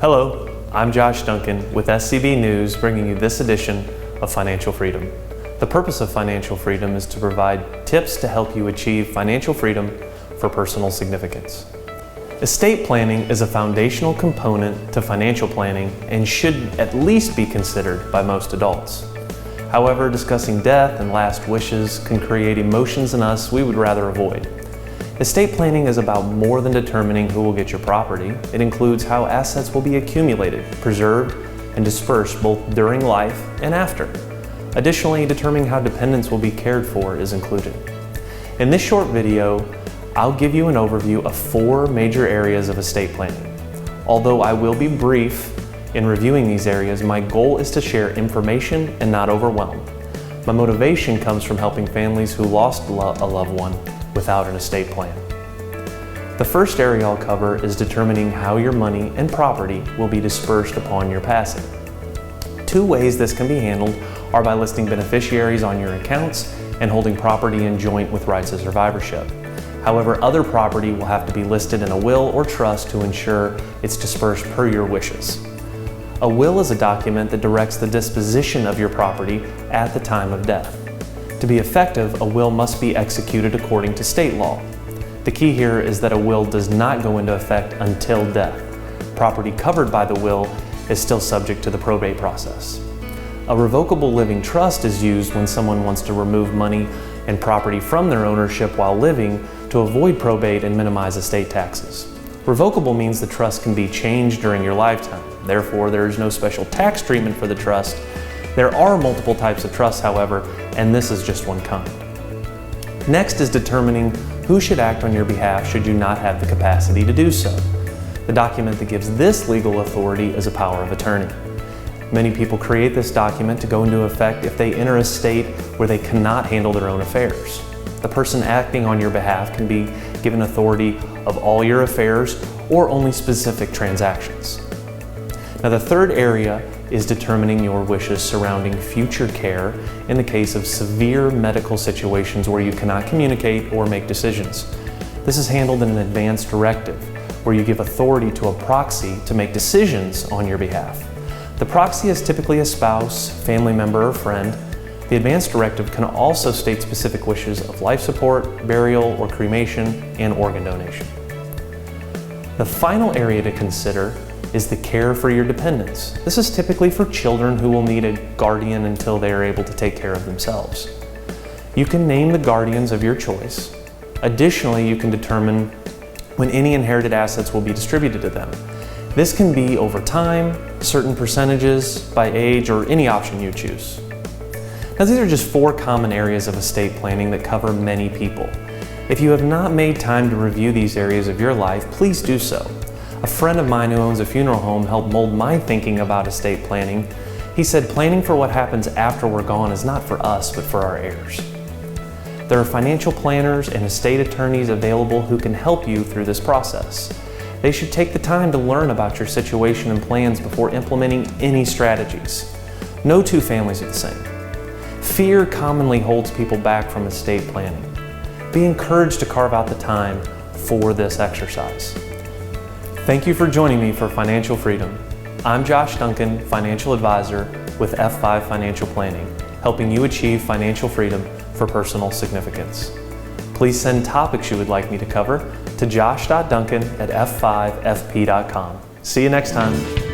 Hello, I'm Josh Duncan with SCB News, bringing you this edition of Financial Freedom. The purpose of Financial Freedom is to provide tips to help you achieve financial freedom for personal significance. Estate planning is a foundational component to financial planning and should at least be considered by most adults. However, discussing death and last wishes can create emotions in us we would rather avoid. Estate planning is about more than determining who will get your property. It includes how assets will be accumulated, preserved, and dispersed both during life and after. Additionally, determining how dependents will be cared for is included. In this short video, I'll give you an overview of 4 major areas of estate planning. Although I will be brief in reviewing these areas, my goal is to share information and not overwhelm. My motivation comes from helping families who lost a loved one without an estate plan. The first area I'll cover is determining how your money and property will be dispersed upon your passing. 2 ways this can be handled are by listing beneficiaries on your accounts and holding property in joint with rights of survivorship. However, other property will have to be listed in a will or trust to ensure it's dispersed per your wishes. A will is a document that directs the disposition of your property at the time of death. To be effective, a will must be executed according to state law. The key here is that a will does not go into effect until death. Property covered by the will is still subject to the probate process. A revocable living trust is used when someone wants to remove money and property from their ownership while living to avoid probate and minimize estate taxes. Revocable means the trust can be changed during your lifetime. Therefore, there is no special tax treatment for the trust. There are multiple types of trusts, however, and this is just one kind. Next is determining who should act on your behalf should you not have the capacity to do so. The document that gives this legal authority is a power of attorney. Many people create this document to go into effect if they enter a state where they cannot handle their own affairs. The person acting on your behalf can be given authority of all your affairs or only specific transactions. Now, the third area is determining your wishes surrounding future care in the case of severe medical situations where you cannot communicate or make decisions. This is handled in an advance directive, where you give authority to a proxy to make decisions on your behalf. The proxy is typically a spouse, family member, or friend. The advance directive can also state specific wishes of life support, burial, or cremation, and organ donation. The final area to consider is the care for your dependents. This is typically for children who will need a guardian until they are able to take care of themselves. You can name the guardians of your choice. Additionally, you can determine when any inherited assets will be distributed to them. This can be over time, certain percentages, by age, or any option you choose. Now, these are just 4 common areas of estate planning that cover many people. If you have not made time to review these areas of your life, please do so. A friend of mine who owns a funeral home helped mold my thinking about estate planning. He said planning for what happens after we're gone is not for us, but for our heirs. There are financial planners and estate attorneys available who can help you through this process. They should take the time to learn about your situation and plans before implementing any strategies. No 2 families are the same. Fear commonly holds people back from estate planning. Be encouraged to carve out the time for this exercise. Thank you for joining me for Financial Freedom. I'm Josh Duncan, Financial Advisor with F5 Financial Planning, helping you achieve financial freedom for personal significance. Please send topics you would like me to cover to josh.duncan@f5fp.com. See you next time.